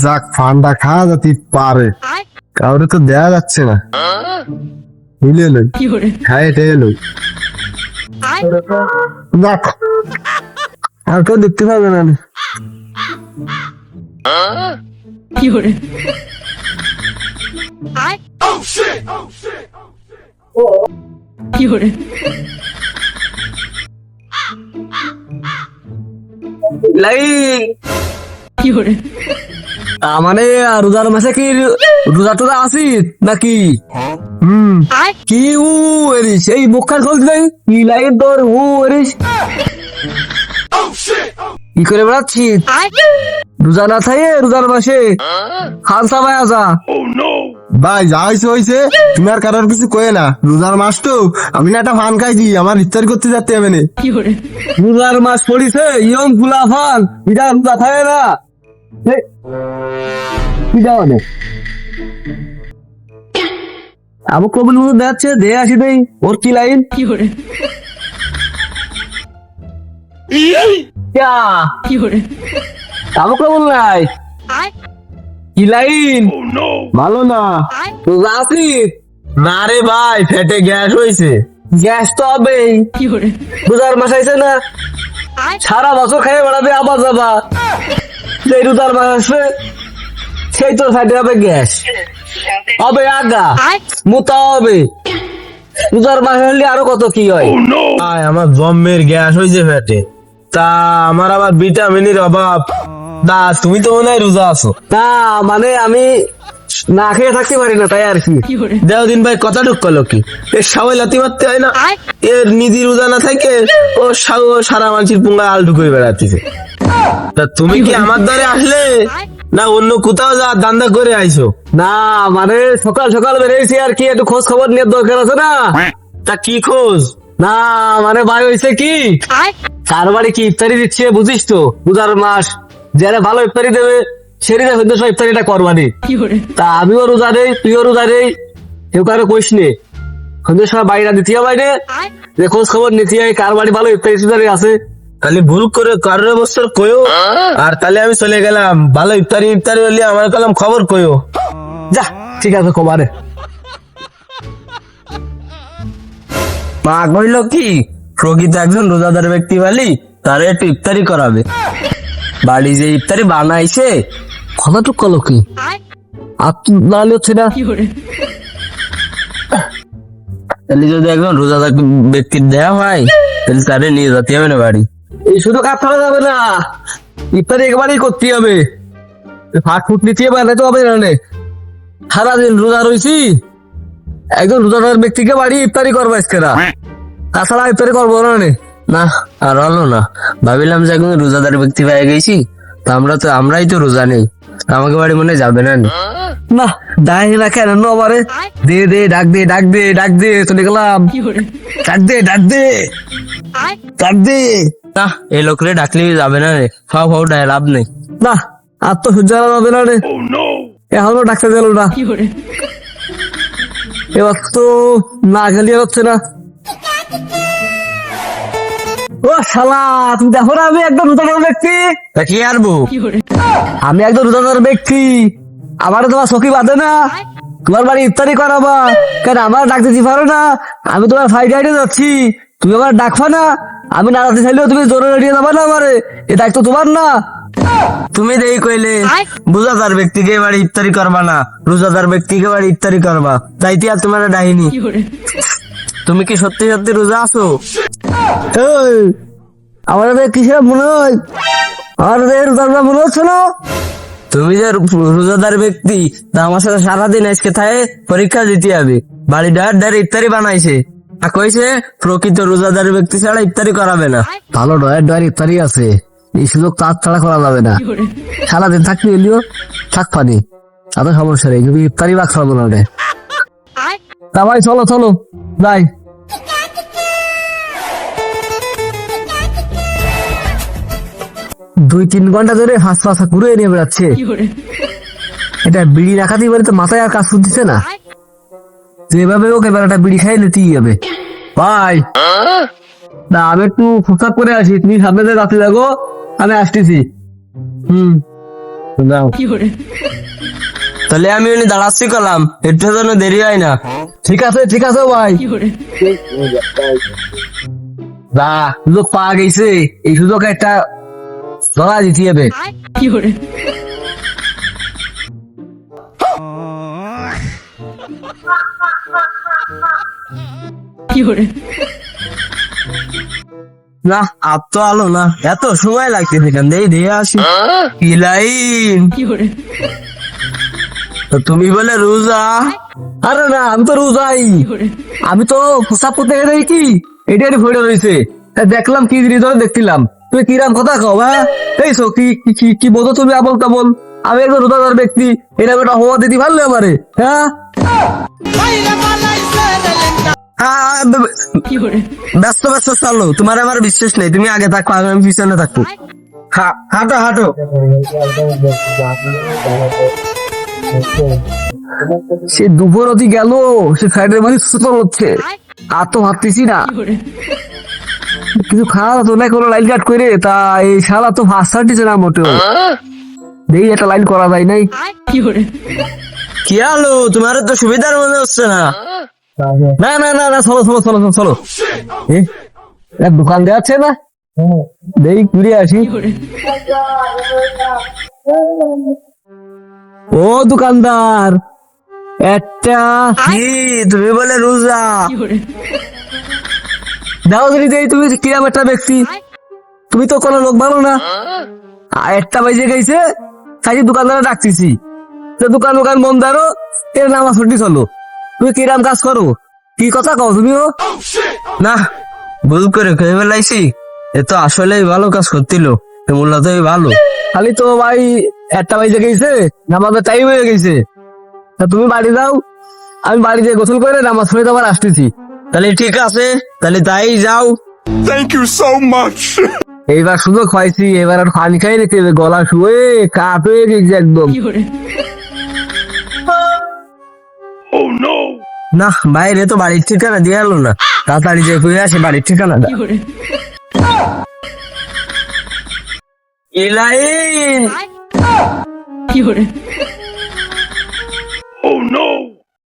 যাক, ফান্ডা খাওয়া যেতে পারে, কাউরে তো দেয়া যাচ্ছে না। মিলে লই, হ্যাঁ এটাই লই। যাক, আর কেউ দেখতে পাবে না। মানে রোজার মাসে কি রোজা টোজা আছি নাকি? কি উ এরিস এই মুখখান খোঁজ নেই কি লাইন তোর উ এরিস কি করে বেড়াচ্ছি রোজা না থাকে রোজার মাসে খালসা ভাই আসা ভাই যা হয়েছে হয়েছে, তুমি আর কারোর কিছু কয়ে না। রোজার মাস তো আমি না একটা ফান খাইছি, আমার ইফতারি করতে যাতে হবে না। রোজার মাস পড়িছে ইয়ং ফুলা ফান এটা রোজা থাকে না। আবু কবিল মতো দেখাচ্ছে দে আসি দেই ওর কি লাইন আবু কবিল নাই কি লাইন ভালো না রোজা আছি না রে ভাই, ফেটে গ্যাস হয়েছে। গ্যাস তো হবেই, রোজার মাস আইছে না, সারা বছর খেয়ে বেড়াবে আবার যাবা, সেই রোজার মাস আসবে সেই তো ফেটে হবে গ্যাস হবে আগা মোটা হবে। রোজার মাস হলে আরো কত কি হয়। আমার জম্মের গ্যাস হয়েছে ফেটে, তা আমার আবার ভিটামিনের অভাব। না তুমি তো মনে হয় রোজা আছো? না মানে আমি না খেয়ে থাকতে পারি না তাই আর কি। দেওদিন ভাই কথা ঢুকলো কি এর সবাই লাতি মারতে হয় না, এর নিজে রোজা না থাকে ও সারা মানুষের পুঙ্গা আল ঢুকে বেড়াতেছে। তা তুমি কি আমার দ্বারে আসলে না অন্য কোথাও যা দান্দা করে আইছো? না মানে সকাল সকাল বেরিয়েছি আর কি, একটু খোঁজ খবর নেওয়ার দরকার আছে না। তা কি খোঁজ? না মানে ভাই হয়েছে কি কার বাড়ি কি ইফতারি দিচ্ছে বুঝিস তো, রোজার মাস যারা ভালো ইফতারি দেবে সেদিন ইফতারিটা করবানি। তা আমিও রোজা দেই তুইও রোজা দেই, কেউ কারো কইস নে সন্ধ্যের সময় বাইরে দ্বিতীয় বাইরে যে খোঁজ খবর নিতে হয় কার বাড়ি ভালো ইফতারি আছে। তাহলে ভুল করে কারোর বছর কয়ো, আর তাহলে আমি চলে গেলাম ভালো ইফতারি হলে আমার কালাম খবর কয়ো। যা ঠিক আছে কমারে মা কইল কি প্রকৃত একজন রোজাদার ব্যক্তি বলি তার একটু ইফতারি করাবে। বাড়ি যে ইফতারি বানাইছে কতটুক কলো কি আর হচ্ছে না। তাহলে যদি একজন রোজাদার ব্যক্তির দেওয়া হয় তাহলে তারে নিয়ে যেতে হবে না বাড়ি। এই শুধু কাজ করা যাবে না, ইফতারি একবারই করতে হবে, ফাট ফুট নিতে বানাইতে হবে না। সারাদিন রোজা রয়েছি, একজন রোজাদার ব্যক্তিকে বাড়ি ইফতারি করবো আজকে না, তাছাড়া ইফতারি করবো না। আর হলো না, ভাবিলাম যে একজন রোজাদার ব্যক্তি পেয়ে গেছি, তা আমরাই তো রোজা নেই, আমাকে বাড়ি মনে যাবে না। না দায় না কেন আমারে দে দে ডাক দে ডাক দে ডাক দে চলে গেলাম, ডাক দে ডাক দে ডাক দে। না এই লোকরে ডাকলে যাবে না রে, ফাও ডায় লাভ নেই। না আর তো সহ্য যাবে না রে, এখনো ডাকতে গেল না, এবার তো না গেলে হচ্ছে না। ও শালা তুমি দেখো না আমি একদম রোজাদার ব্যক্তি, কি আনবো আমি একদম রোজাদার ব্যক্তি, আমার তোমার চকি বাঁধে না তোমার বাড়ি ইফতারি করাবা কেন? আমার ডাক দিতে পারো না, আমি তোমার ফাইডে যাচ্ছি তুমি আমার ডাকবা না, আমি না রাতে চাইলেও তুমি জোরে রেডিয়ে যাবা না, আমারে এ দায়িত্ব তোমার না। তুমি দেই কইলে রোজাদার ব্যক্তিকে বাড়ি ইফতারি করবা না, রোজাদার ব্যক্তিকে বাড়ি ইফতারি করবা, তাইতে আর তোমার ডাইনি। তুমি কি সত্যি সত্যি রোজা আছো? আমার কিসের মনে হয় আমাদের রোজাদার মনে হচ্ছে না। তুমি যে রোজাদার ব্যক্তি তা আমার সাথে সারাদিন আজকে থাকে পরীক্ষা দিতে হবে, বাড়ি ডার ইফতারি বানাইছে আর কইছে প্রকৃত রোজাদার ব্যক্তি ছাড়া ইফতারি করাবে না। ভালো ডয়ার ইফতারি আছে, এই সুযোগ তার ছাড়া করা যাবে না। সারাদিন থাকতে এলিও থাক পানি তাদের সমস্যা নেই, কিন্তু ইফতারি বা খাওয়াবো না রে। তা ভাই চলো চলো যাই। দুই তিন ঘন্টা ধরে হাঁস ফাঁসা ঘুরে নিয়ে বেড়াচ্ছে, এটা বিড়ি রাখাতেই পারে তো মাথায় আর কাজ করতেছে না, যেভাবে ওকে বেড়াটা বিড়ি খাই নিতেই হবে। ভাই না আমি একটু ফুসফাস করে আসি, তুমি সামনে দিয়ে রাতে যাবো, আমি আসতেছি। যাও। তাহলে আমি উনি দাঁড়াচ্ছি করলাম, একটু যেন দেরি হয় না। ঠিক আছে ভাই। না সুযোগ পাওয়া গেছে, এই সুযোগ একটা ধরা দিতে হবে। না আর তো আলো না, এত সময় লাগছে সেখান দিয়ে আসি। কি লাইন! তো তুমি বলে রোজা? আরে না আমি তো রোজাই, আমি তো প্রসাব করতে গেলে কি এটাই ভরে রয়েছে, দেখলাম কি জিনিস ধরে দেখছিলাম। তুমি কিরাম কথা কও হ্যাঁ? এই সো কি কি কি বলো তুমি আবল তাবল? আমি একজন রোজাদার ব্যক্তি, এরকম একটা হওয়া দিতে পারলে আমারে, হ্যাঁ? ব্যস্ত ব্যস্ত চলো, তোমার আমার বিশ্বাস নেই, তুমি আগে থাকো আমি পিছনে থাকবো। হাঁটো হাঁটো। সে দুপুর অতি গেল, সে সাইডের মানে সুতল হচ্ছে, আর তো ভাবতেছি না কিছু খাওয়া তো না, কোনো লাইন কাট করে তা এই শালা তো ফার্স্ট সার্টিছে না মোটেও, দেখি একটা লাইন করা যায় নাই। কি আলো, তোমার তো সুবিধার মনে হচ্ছে না। না না না না, চলো চলো চলো চলো, এক দোকান দেওয়া আছে না, দেখি ঘুরে আসি। ও দোকানদার, একটা কি তুমি বলে রোজা? দাও যদি দেই, তুমি কিরাম একটা ব্যক্তি, তুমি তো কোনো লোক ভালো না। আর একটা বাজে গেছে, তাই দোকানদার ডাকতেছি, তো দোকান বন্ধ আরো, এর নামাজ ছুটি চলো। তুমি কিরাম কাজ করো, কি কথা কও তুমিও? না ভুল করে খেয়ে ফেলাইছি, এ তো আসলেই ভালো কাজ করছিল, মূল্যতই ভালো। খালি তো ভাই একটা বাজে গেছে, নামাজের টাইম হয়ে গেছে, তা তুমি বাড়ি যাও, আমি বাড়িতে গোসল করে নামাজ পড়ে আবার আসতেছি। তাহলে ঠিক আছে, তাহলে তাই যাও। Thank you so much. এইবার সুযোগ পাইছি, এবার আর পানি খাই রেখে গলা শুয়ে কাপ হয়ে গেছে একদম। না বাইরে তো বাড়ির ঠিকানা দিয়ে এলো না, তাড়াতাড়ি যে ফিরে আসে বাড়ির ঠিকানাটা। ইলাইন! Oh no.